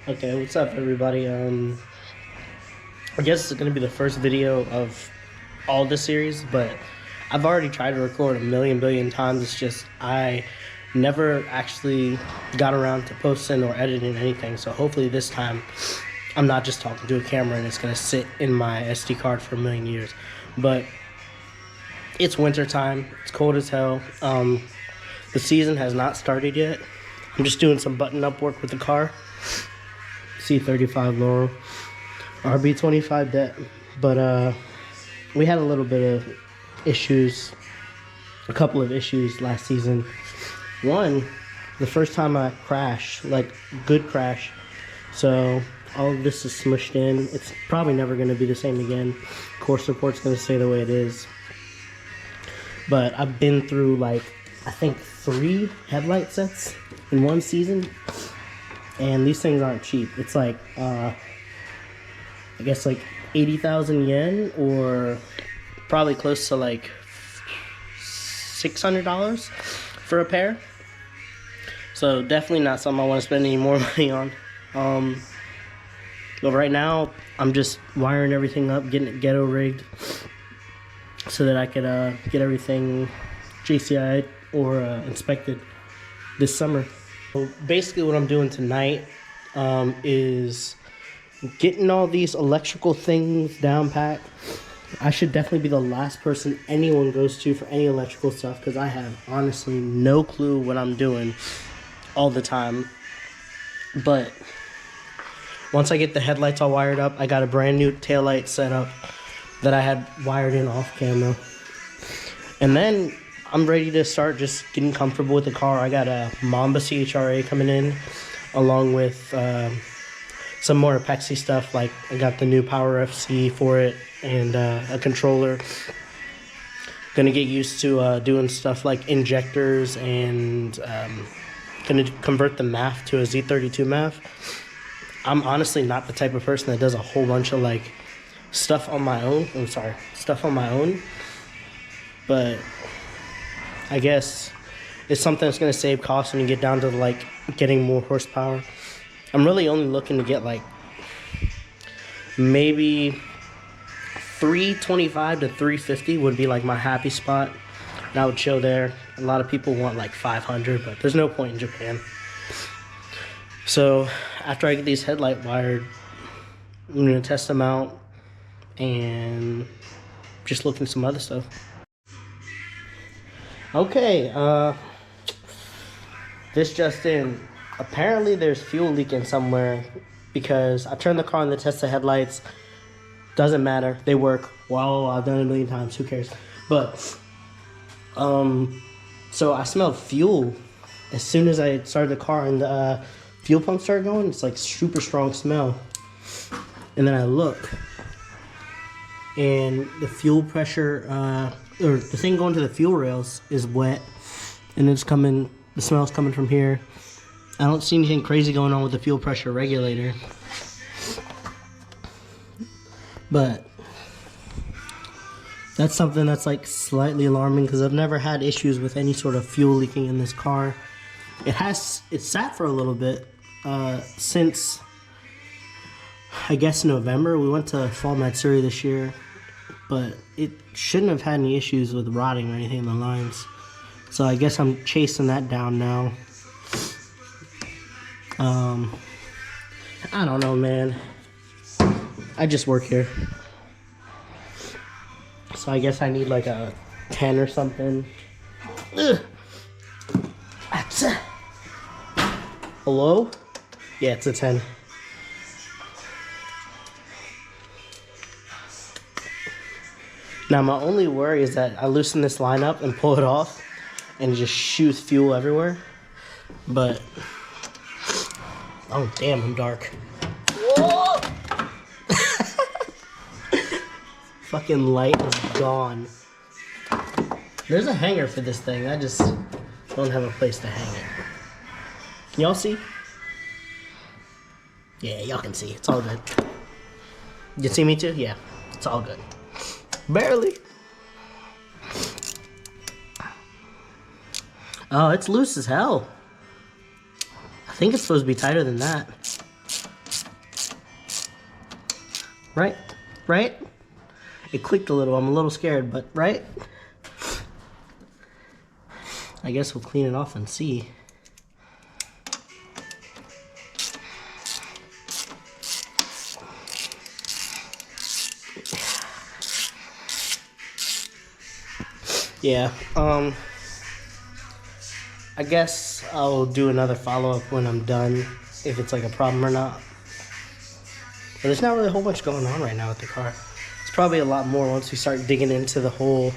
Okay, what's up everybody? I guess it's gonna be the first video of all this series, but I've already tried to record a million billion times. It's just I never actually got around to posting or editing anything, so hopefully this time I'm not just talking to a camera and it's gonna sit in my SD card for a million years. But it's winter time, it's cold as hell. The season has not started yet. I'm just doing some button-up work with the car. C35 Laurel, RB25 debt, but we had a little bit of issues, a couple of issues last season. One, the first time I crashed, like good crash, so all of this is smushed in. It's probably never going to be the same again. Core support's going to stay the way it is, but I've been through like I think 3 headlight sets in one season. And these things aren't cheap. It's like, I guess like 80,000 yen, or probably close to like $600 for a pair. So definitely not something I want to spend any more money on. But right now, I'm just wiring everything up, getting it ghetto rigged, so that I could get everything JCI'd or inspected this summer. So basically what I'm doing tonight is getting all these electrical things down pat. I should definitely be the last person anyone goes to for any electrical stuff, because I have honestly no clue what I'm doing all the time. But once I get the headlights all wired up, I got a brand new taillight set up that I had wired in off camera. And then I'm ready to start just getting comfortable with the car. I got a Mamba CHRA coming in, along with some more Apexi stuff. Like I got the new Power FC for it, and a controller. Gonna get used to doing stuff like injectors, and gonna convert the MAF to a Z32 MAF. I'm honestly not the type of person that does a whole bunch of like stuff on my own. But I guess it's something that's going to save costs when you get down to like getting more horsepower. I'm really only looking to get like maybe 325 to 350 would be like my happy spot. And I would chill there. A lot of people want like 500, but there's no point in Japan. So after I get these headlight wired, I'm going to test them out and just look into some other stuff. Okay, this just in. Apparently there's fuel leaking somewhere, because I turned the car on to test the headlights. Doesn't matter, they work. Well, I've done it a million times, who cares? But, so I smelled fuel as soon as I started the car, and the fuel pump started going. It's like super strong smell. And then I look, and the fuel pressure, or the thing going to the fuel rails is wet, and it's coming, the smell's coming from here. I don't see anything crazy going on with the fuel pressure regulator, but that's something that's like slightly alarming, because I've never had issues with any sort of fuel leaking in this car. It's sat for a little bit, since I guess November. We went to Fall Matsuri this year, but it shouldn't have had any issues with rotting or anything in the lines. So I guess I'm chasing that down now. I don't know, man. I just work here. So I guess I need like a 10 or something. Ugh. Hello? Yeah, it's a 10. Now, my only worry is that I loosen this line up and pull it off, and it just shoots fuel everywhere. But, oh damn, I'm dark. Whoa! Fucking light is gone. There's a hanger for this thing. I just don't have a place to hang it. Can y'all see? Yeah, y'all can see. It's all good. You see me too? Yeah, it's all good. Barely. Oh, it's loose as hell. I think it's supposed to be tighter than that. right? Right? It clicked a little. I'm a little scared, but right? I guess we'll clean it off and see. Yeah, I guess I'll do another follow-up when I'm done, if it's like a problem or not. But there's not really a whole bunch going on right now with the car. It's probably a lot more once we start digging into the whole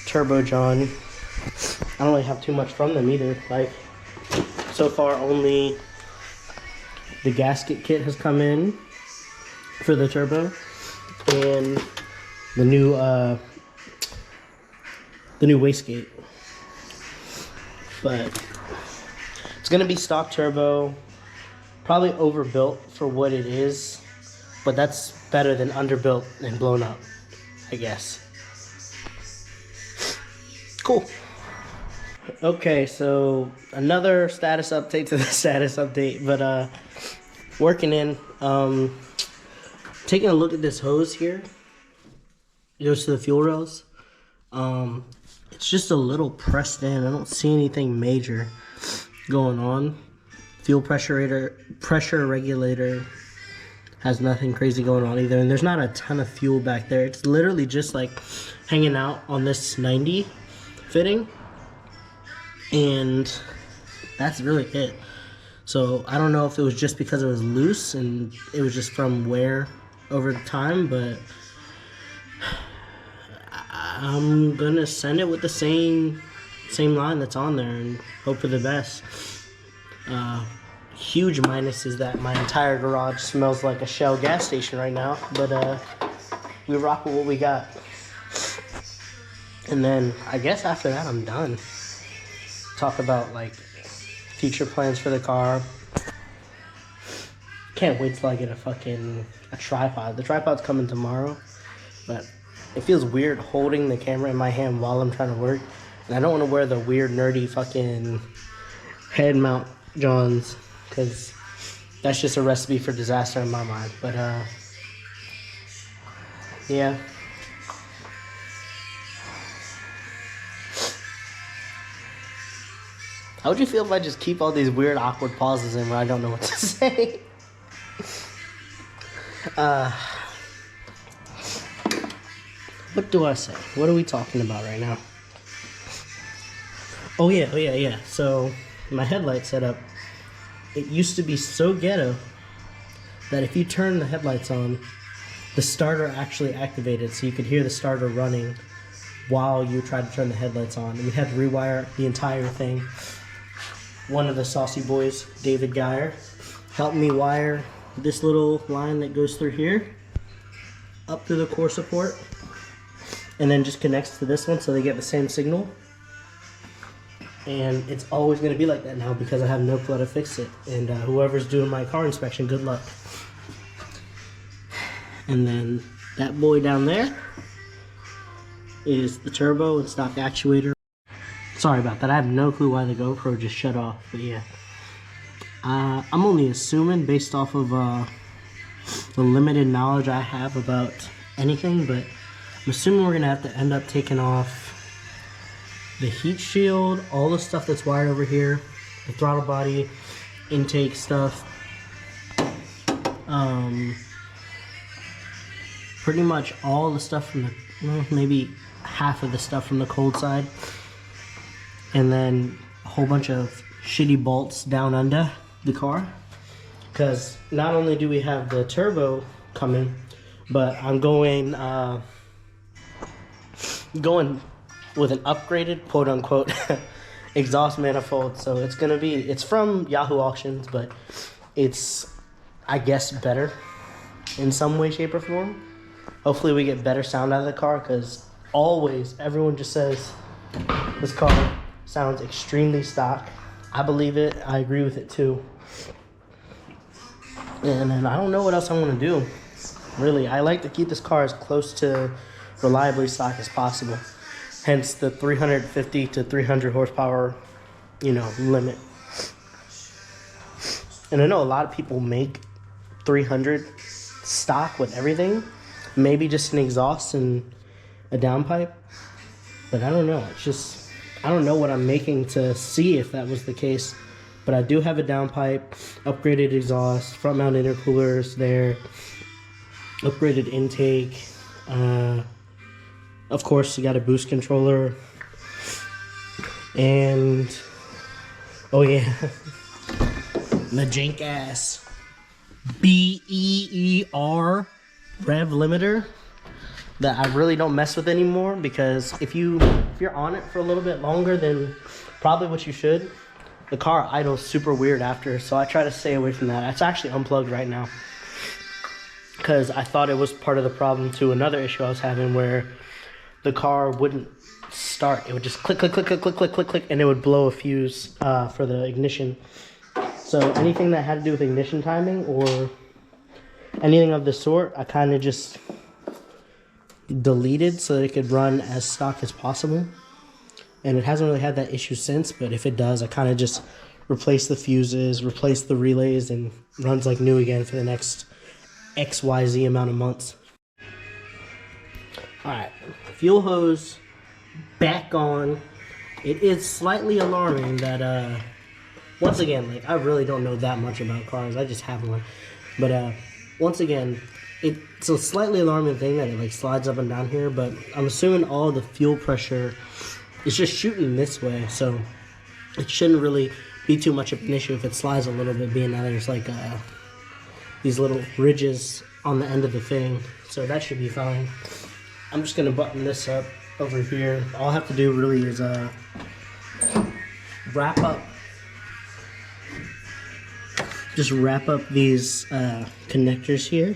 turbo john. I don't really have too much from them either. Like, so far only the gasket kit has come in for the turbo, and the new wastegate. But it's gonna be stock turbo, probably overbuilt for what it is, but that's better than underbuilt and blown up, I guess. Cool. Okay, so another status update to the status update, but working in, taking a look at this hose here. It goes to the fuel rails. It's just a little pressed in. I don't see anything major going on. Fuel pressure regulator has nothing crazy going on either, and there's not a ton of fuel back there. It's literally just like hanging out on this 90 fitting, and that's really it. So I don't know if it was just because it was loose and it was just from wear over time, but I'm gonna send it with the same line that's on there and hope for the best. Huge minus is that my entire garage smells like a Shell gas station right now, but we rock with what we got. And then I guess after that I'm done. Talk about like future plans for the car. Can't wait till I get a tripod. The tripod's coming tomorrow, but it feels weird holding the camera in my hand while I'm trying to work. And I don't want to wear the weird nerdy fucking head mount johns, because that's just a recipe for disaster in my mind. But yeah. How would you feel if I just keep all these weird awkward pauses in where I don't know what to say? What do I say? What are we talking about right now? Oh yeah. So my headlight setup, it used to be so ghetto that if you turn the headlights on, the starter actually activated, so you could hear the starter running while you tried to turn the headlights on. And we had to rewire the entire thing. One of the saucy boys, David Geyer, helped me wire this little line that goes through here up to the core support, and then just connects to this one so they get the same signal. And it's always going to be like that now because I have no clue how to fix it. And whoever's doing my car inspection, good luck. And then that boy down there is the turbo and stock actuator. Sorry about that. I have no clue why the GoPro just shut off. But yeah, I'm only assuming based off of the limited knowledge I have about anything, but I'm assuming we're going to have to end up taking off the heat shield, all the stuff that's wired over here, the throttle body, intake stuff, pretty much all the stuff from the, well, maybe half of the stuff from the cold side, and then a whole bunch of shitty bolts down under the car, because not only do we have the turbo coming, but I'm going with an upgraded, quote unquote, exhaust manifold. So it's from Yahoo Auctions, but it's, I guess, better in some way, shape, or form. Hopefully we get better sound out of the car, because always everyone just says this car sounds extremely stock. I believe it. I agree with it too. And then I don't know what else I want to do. Really, I like to keep this car as close to reliably stock as possible. Hence the 350 to 300 horsepower, limit. And I know a lot of people make 300 stock with everything. Maybe just an exhaust and a downpipe. But I don't know. It's just, I don't know what I'm making to see if that was the case. But I do have a downpipe, upgraded exhaust, front mount intercoolers there, upgraded intake. Of course, you got a boost controller. And, oh yeah, the jank ass BEER rev limiter that I really don't mess with anymore, because if you're on it for a little bit longer than probably what you should, the car idles super weird after. So I try to stay away from that. It's actually unplugged right now because I thought it was part of the problem to another issue I was having, where the car wouldn't start. It would just click, click, click, click, click, click, click, click, and it would blow a fuse for the ignition. So anything that had to do with ignition timing or anything of the sort, I kind of just deleted so that it could run as stock as possible. And it hasn't really had that issue since, but if it does, I kind of just replace the fuses, replace the relays, and runs like new again for the next XYZ amount of months. Alright, fuel hose back on. It is slightly alarming that, once again, like, I really don't know that much about cars. I just have one. But, once again, it's a slightly alarming thing that it, like, slides up and down here. But I'm assuming all the fuel pressure is just shooting this way. So it shouldn't really be too much of an issue if it slides a little bit, being that there's, like, these little ridges on the end of the thing. So that should be fine. I'm just going to button this up over here. All I have to do really is wrap up these connectors here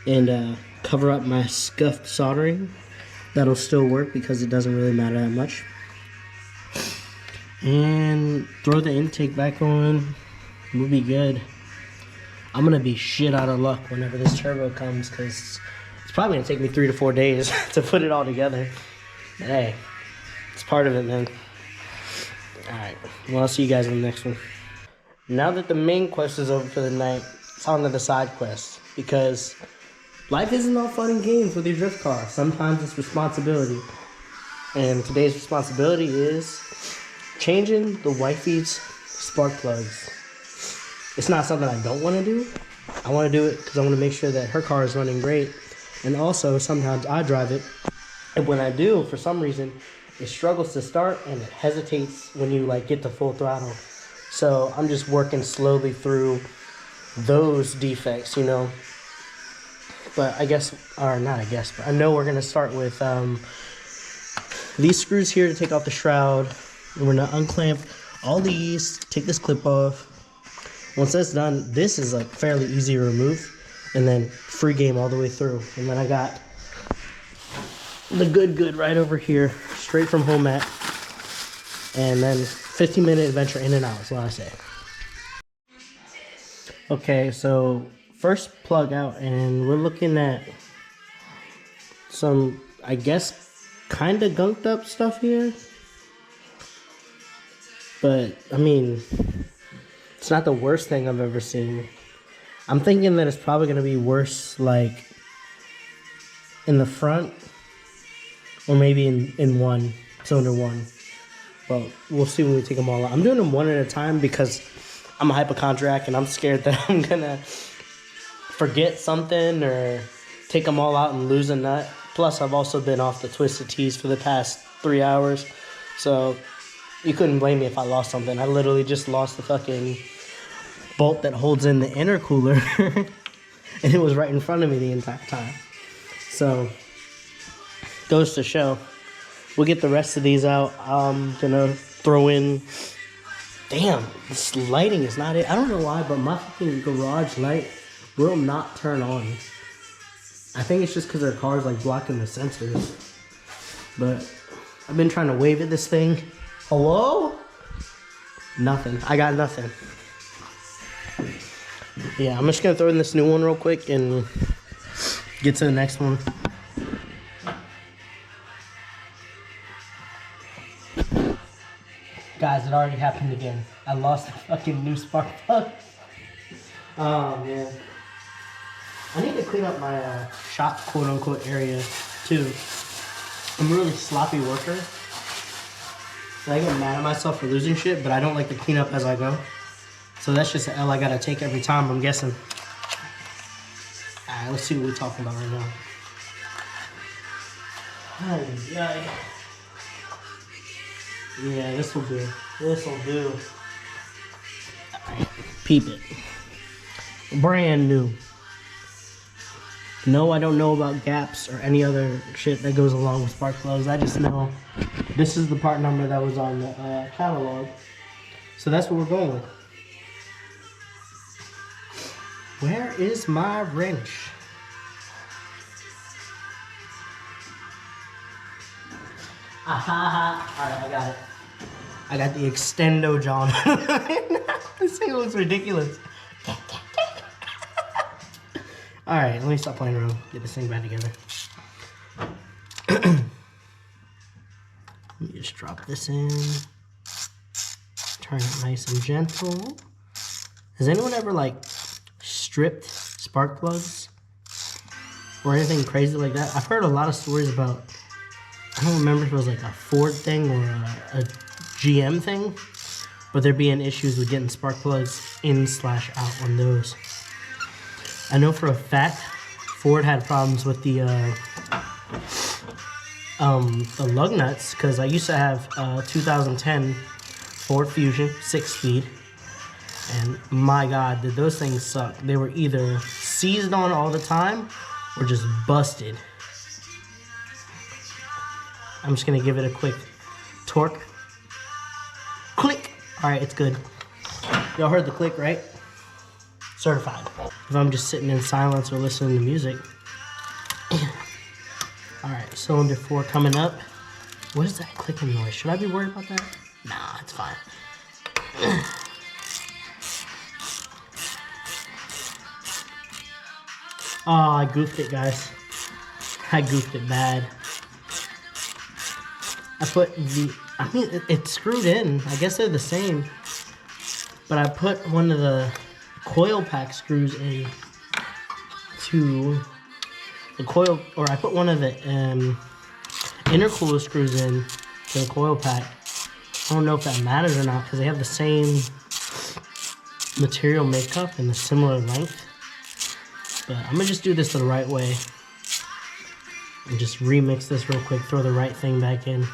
and cover up my scuffed soldering. That'll still work because it doesn't really matter that much. And throw the intake back on. We'll be good. I'm going to be shit out of luck whenever this turbo comes, because it's probably going to take me 3 to 4 days to put it all together. But hey, it's part of it, man. Alright, well, I'll see you guys in the next one. Now that the main quest is over for the night, it's on to the side quest. Because life isn't all fun and games with your drift car. Sometimes it's responsibility. And today's responsibility is changing the wifey's spark plugs. It's not something I don't want to do. I want to do it because I want to make sure that her car is running great. And also, sometimes I drive it, and when I do, for some reason, it struggles to start and it hesitates when you like get to full throttle. So I'm just working slowly through those defects, you know. But I guess, or not I guess, but I know we're going to start with these screws here to take off the shroud. And we're going to unclamp all these, take this clip off. Once that's done, this is like fairly easy to remove. And then free game all the way through. And then I got the good right over here, straight from home at. And then 15-minute adventure in and out is what I say. Okay, so first plug out, and we're looking at some, I guess, kind of gunked up stuff here. But, I mean, it's not the worst thing I've ever seen. I'm thinking that it's probably going to be worse, like, in the front, or maybe in one, cylinder one. But we'll see when we take them all out. I'm doing them one at a time because I'm a hypochondriac, and I'm scared that I'm going to forget something or take them all out and lose a nut. Plus, I've also been off the Twisted Tees for the past 3 hours. So you couldn't blame me if I lost something. I literally just lost the fucking bolt that holds in the intercooler. And it was right in front of me the entire time. So, goes to show. We'll get the rest of these out. I'm gonna throw in... Damn, this lighting is not it. I don't know why, but my fucking garage light will not turn on. I think it's just because our car's like blocking the sensors. But I've been trying to wave at this thing. Hello? Nothing. I got nothing. Yeah, I'm just gonna throw in this new one real quick and get to the next one. Guys, it already happened again. I lost the fucking new spark plug. Oh, man. I need to clean up my shop, quote-unquote, area, too. I'm a really sloppy worker. So I get mad at myself for losing shit, but I don't like to clean up as I go. So that's just an L I gotta take every time, I'm guessing. Alright, let's see what we're talking about right now. Yeah, this will do. This will do. Alright, peep it. Brand new. No, I don't know about gaps or any other shit that goes along with spark plugs. I just know this is the part number that was on the catalog. So that's what we're going with. Where is my wrench? Aha! Alright, I got it. I got the extendo John. This thing looks ridiculous. Alright, let me stop playing around. Get this thing back together. Let me just drop this in. Turn it nice and gentle. Has anyone ever like stripped spark plugs? Or anything crazy like that? I've heard a lot of stories about, I don't remember if it was like a Ford thing or a GM thing, but there being issues with getting spark plugs in/out on those. I know for a fact Ford had problems with the lug nuts, because I used to have 2010 Ford Fusion 6-speed, and my god, did those things suck. They were either seized on all the time or just busted. I'm just gonna give it a quick torque. Click! Alright, it's good. Y'all heard the click, right? Certified. If I'm just sitting in silence or listening to music. Alright, cylinder 4 coming up. What is that clicking noise? Should I be worried about that? Nah, it's fine. Oh, I goofed it, guys. I goofed it bad. I put the, I mean, it's screwed in. I guess they're the same. But I put one of the coil pack screws in to the coil, or I put one of the intercooler screws in to the coil pack. I don't know if that matters or not because they have the same material makeup and a similar length. But I'm gonna just do this the right way and just remix this real quick, throw the right thing back in.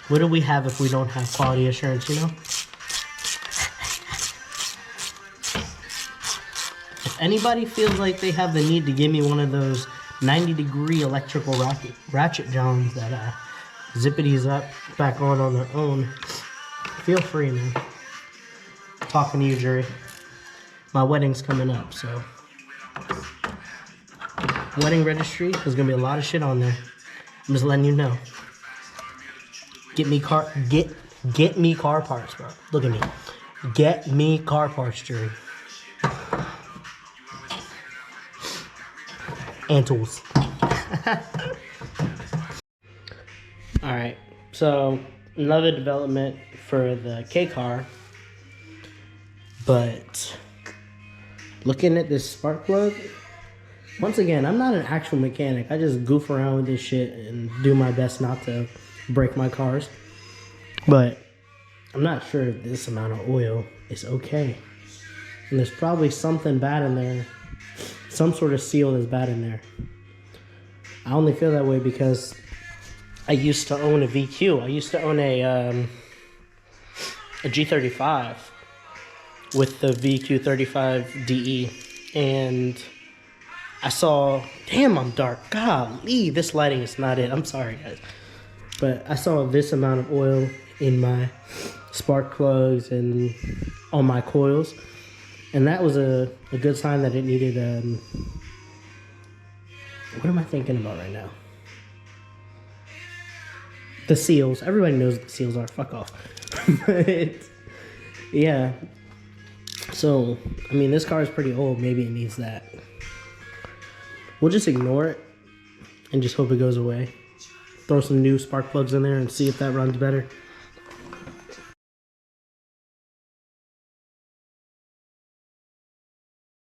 What do we have if we don't have quality assurance, you know? If anybody feels like they have the need to give me one of those 90-degree electrical ratchet johns that zippities up back on their own, feel free, man. Talking to you, jury. My wedding's coming up, so wedding registry, there's gonna be a lot of shit on there. I'm just letting you know. Get me car parts, bro. Look at me. Get me car parts, jury. And tools. Alright, so another development for the K car, but looking at this spark plug, once again, I'm not an actual mechanic. I just goof around with this shit and do my best not to break my cars. But I'm not sure if this amount of oil is okay. And there's probably something bad in there. Some sort of seal is bad in there. I only feel that way because I used to own a VQ. I used to own a G35 with the VQ35 DE, and I saw, damn, I'm dark. Golly, this lighting is not it. I'm sorry, guys. But I saw this amount of oil in my spark plugs and on my coils. And that was a good sign that it needed, what am I thinking about right now? The seals. Everybody knows what the seals are. Fuck off. But, yeah. So, I mean, this car is pretty old. Maybe it needs that. We'll just ignore it and just hope it goes away. Throw some new spark plugs in there and see if that runs better.